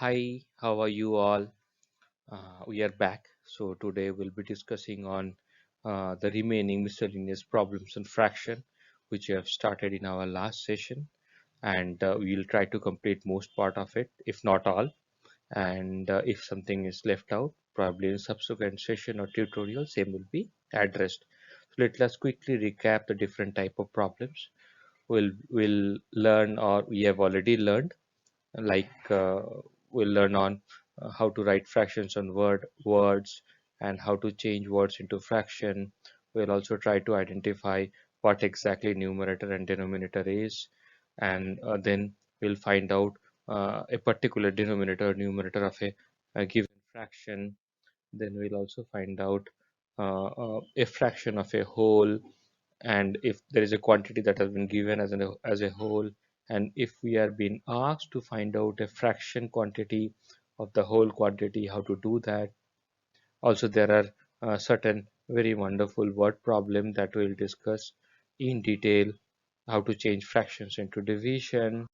Hi, how are you all? We are back. So today we'll be discussing on the remaining miscellaneous problems and fraction, which we have started in our last session, and we'll try to complete most part of it, if not all. And if something is left out, probably in subsequent session or tutorial, same will be addressed. So let us quickly recap the different type of problems we'll learn or we have already learned like we'll learn on how to write fractions on words and how to change words into fraction. We'll also try to identify what exactly numerator and denominator is, and then we'll find out a particular denominator or numerator of a given fraction. Then we'll also find out a fraction of a whole, and if there is a quantity that has been given as a whole, and if we are being asked to find out a fraction quantity of the whole quantity, how to do that. Also there are certain very wonderful word problem that we'll discuss in detail, how to change fractions into division.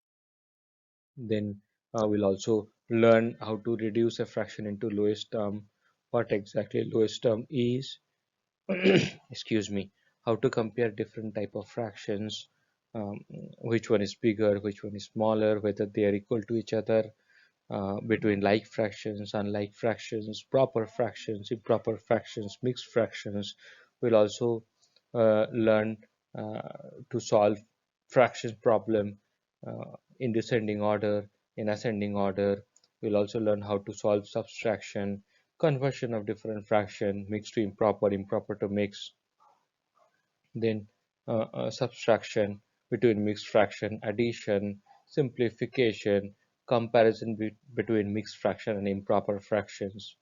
Then we'll also learn how to reduce a fraction into lowest term, what exactly lowest term is. Excuse me. How to compare different type of fractions, um, which one is bigger, which one is smaller, whether they are equal to each other, between like fractions, unlike fractions, proper fractions, improper fractions, mixed fractions. We'll also learn uh, to solve fraction problem in descending order, in ascending order. We'll also learn how to solve subtraction, conversion of different fraction, mixed to improper, improper to mixed. Then subtraction between mixed fraction, addition, simplification, comparison between mixed fraction and improper fractions.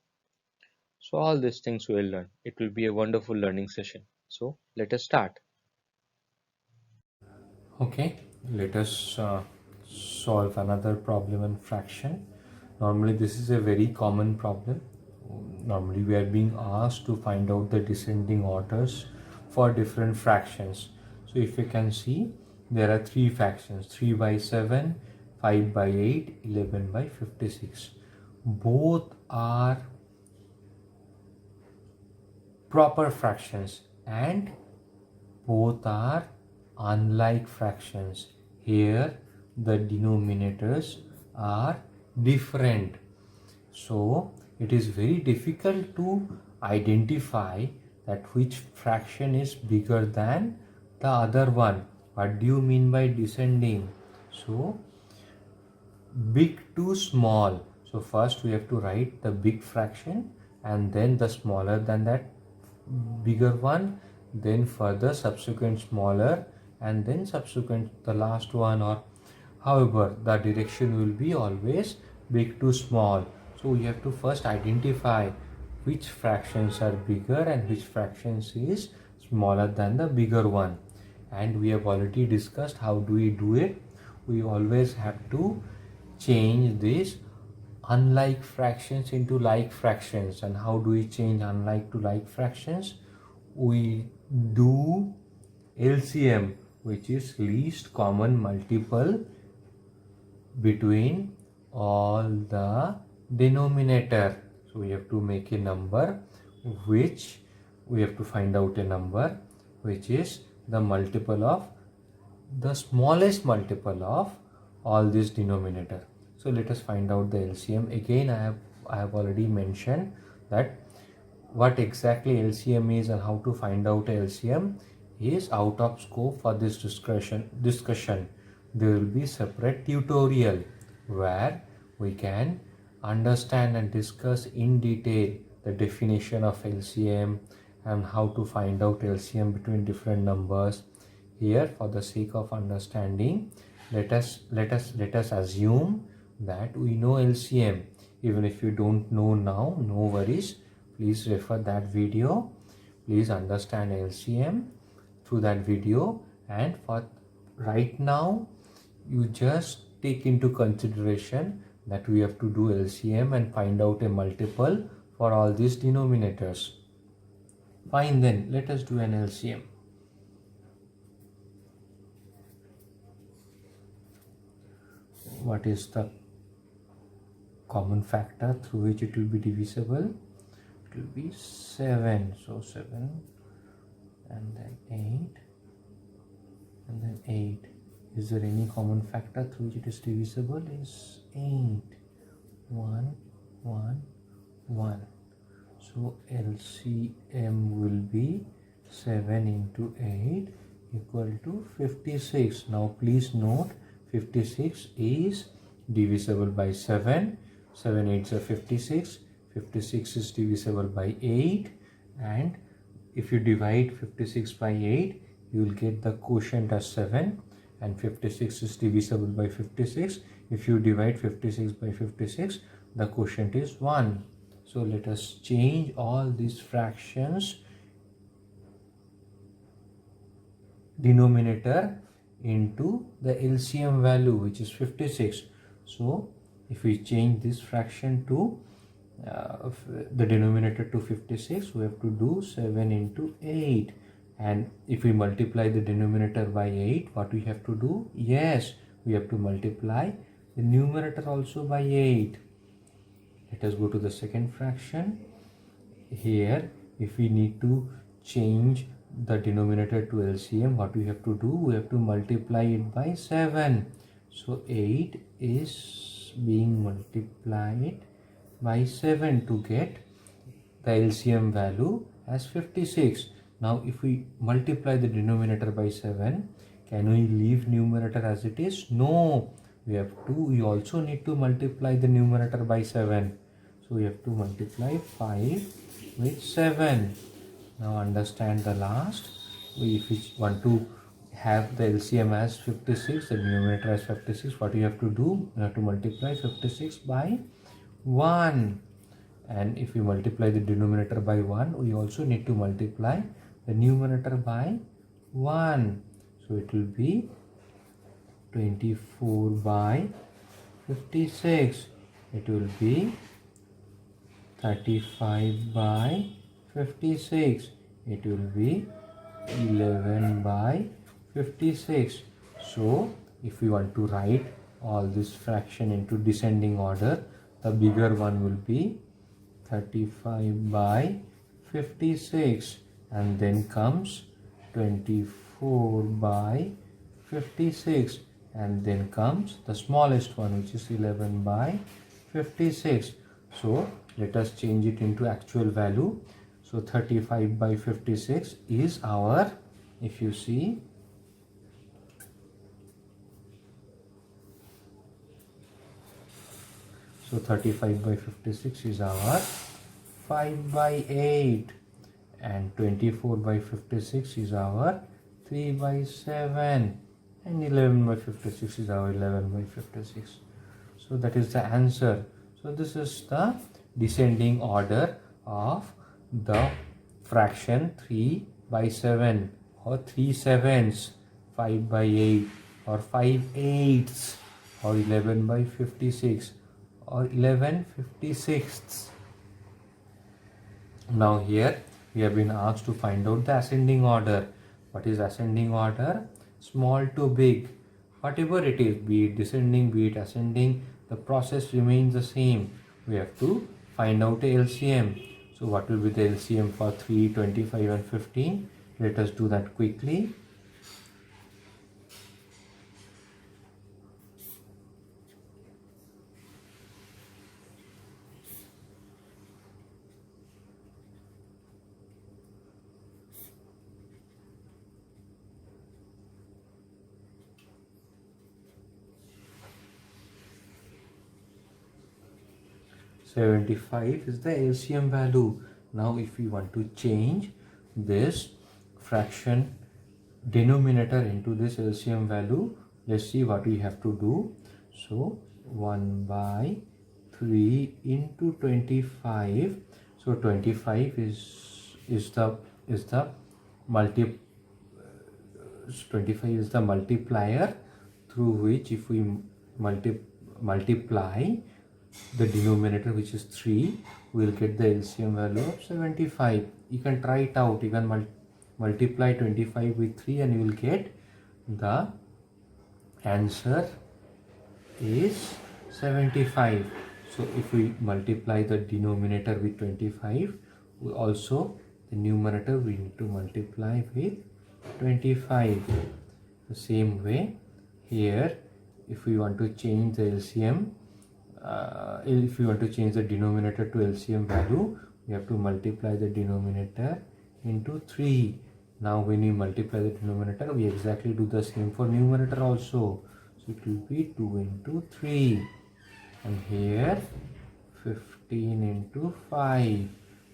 So all these things we'll learn. It will be a wonderful learning session. So let us start. Okay, let us solve another problem in fraction. Normally, this is a very common problem. Normally, we are being asked to find out the descending orders for different fractions. So, if you can see, there are three fractions 3 by 7, 5 by 8, 11 by 56. Both are proper fractions and both are unlike fractions. Here the denominators are different. So it is very difficult to identify that which fraction is bigger than the other one. What do you mean by descending? So big to small. So first we have to write the big fraction and then the smaller than that bigger one, then further subsequent smaller, and then subsequent the last one, or however the direction will be always big to small. So we have to first identify which fractions are bigger and which fractions is smaller than the bigger one. And we have already discussed how do we do it. We always have to change this unlike fractions into like fractions. And how do we change unlike to like fractions? We do LCM, which is least common multiple between all the denominator. So we have to make a number which we have to find out a number which is the multiple of the smallest multiple of all this denominator. So let us find out the LCM. Again, I have already mentioned that what exactly LCM is and how to find out LCM is out of scope for this discussion. There will be separate tutorial where we can understand and discuss in detail the definition of LCM and how to find out LCM between different numbers. Here, for the sake of understanding, let us assume that we know LCM. Even if you don't know now, no worries. Please refer that video. Please understand LCM through that video. And for right now, you just take into consideration that we have to do LCM and find out a multiple for all these denominators. Fine, then let us do an LCM. What is the common factor through which it will be divisible. It will be 7. So 7 and then 8 and then 8. Is there any common factor through which it is divisible? Is 8. 1, 1, 1. So LCM will be 7 into 8 equal to 56. Now please note 56 is divisible by 7. 7 8s are 56. 56 is divisible by 8, and if you divide 56 by 8 you will get the quotient as 7, and 56 is divisible by 56. If you divide 56 by 56, the quotient is 1. So let us change all these fractions denominator into the LCM value, which is 56. So if we change this fraction to the denominator to 56, we have to do 7 into 8. And if we multiply the denominator by 8, what we have to do? Yes, we have to multiply the numerator also by 8. Let us go to the second fraction. Here, if we need to change the denominator to LCM, what we have to do? We have to multiply it by 7. So 8 is being multiplied by 7 to get the LCM value as 56. Now if we multiply the denominator by 7, can we leave numerator as it is? No, we also need to multiply the numerator by 7. So we have to multiply 5 with 7. Now understand the last. If we want to have the LCM as 56, the denominator as 56, what you have to do? You have to multiply 56 by 1. And if we multiply the denominator by 1, we also need to multiply the numerator by 1. So it will be 24 by 56. It will be 35 by 56. It will be 11 by 56. So if we want to write all this fraction into descending order, the bigger one will be 35 by 56, and then comes 24 by 56, and then comes the smallest one, which is 11 by 56. So let us change it into actual value. So 35 by 56 is our, if you see, so 35 by 56 is our 5 by 8, and 24 by 56 is our 3 by 7, and 11 by 56 is our 11 by 56. So that is the answer. So this is the descending order of the fraction 3 by 7, or 3 sevens, 5 by 8, or 5 eighths, or 11 by 56, or 11/56. Now here we have been asked to find out the ascending order. What is ascending order? Small to big. Whatever it is, be it descending, be it ascending, the process remains the same. We have to find out a LCM. So what will be the LCM for 3, 25 and 15? Let us do that quickly. $75 is the LCM value. Now if we want to change this fraction denominator into this LCM value, let's see what we have to do. So 1 by 3 into 25. So 25 is the multi 25 is the multiplier through which, if we multiply the denominator, which is 3, we will get the LCM value of 75. You can try it out. You can multiply 25 with 3 and you will get the answer is 75. So if we multiply the denominator with 25, we also the numerator we need to multiply with 25. The same way here, if we want to change the LCM, if we want to change the denominator to LCM value, we have to multiply the denominator into 3. Now when we multiply the denominator, we exactly do the same for numerator also. So it will be 2 into 3, and here 15 into 5.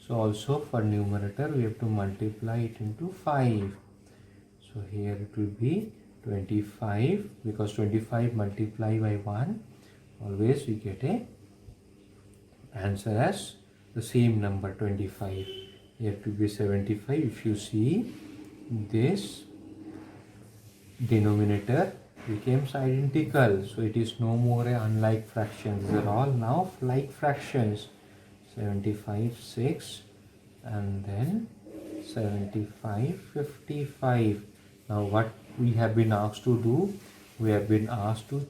So also for numerator we have to multiply it into 5. So here it will be 25, because 25 multiplied by 1, always we get a answer as the same number 25. Here it will be 75. If you see, this denominator becomes identical, so it is no more a unlike fraction. These are all now like fractions. 75 6, and then 75 55. Now what we have been asked to do, we have been asked to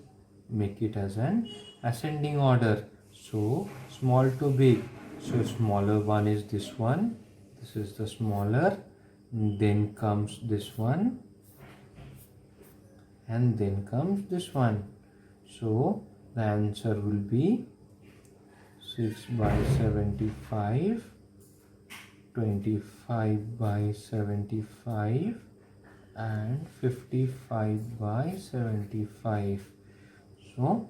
make it as an ascending order, so small to big. So smaller one is this one, this is the smaller, then comes this one, and then comes this one. So the answer will be 6 by 75, 25 by 75, and 55 by 75. So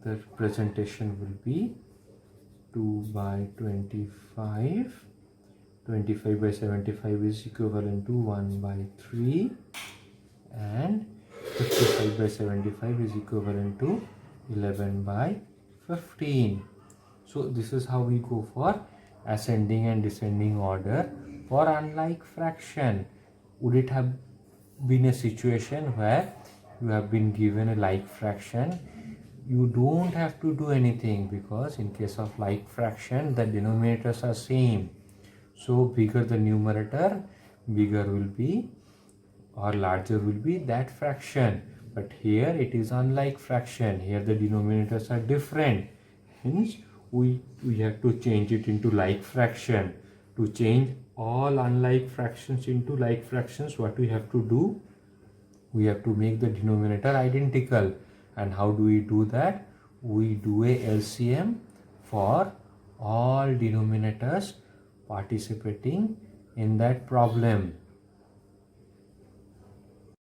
the representation will be 2 by 25. 25 by 75 is equivalent to 1 by 3, and 55 by 75 is equivalent to 11 by 15. So this is how we go for ascending and descending order for unlike fraction. Would it have been a situation where you have been given a like fraction? You don't have to do anything, because in case of like fraction the denominators are same. So bigger the numerator, bigger will be or larger will be that fraction. But here it is unlike fraction, here the denominators are different, hence we have to change it into like fraction. To change all unlike fractions into like fractions, what we have to do, we have to make the denominator identical. And how do we do that? We do a LCM for all denominators participating in that problem.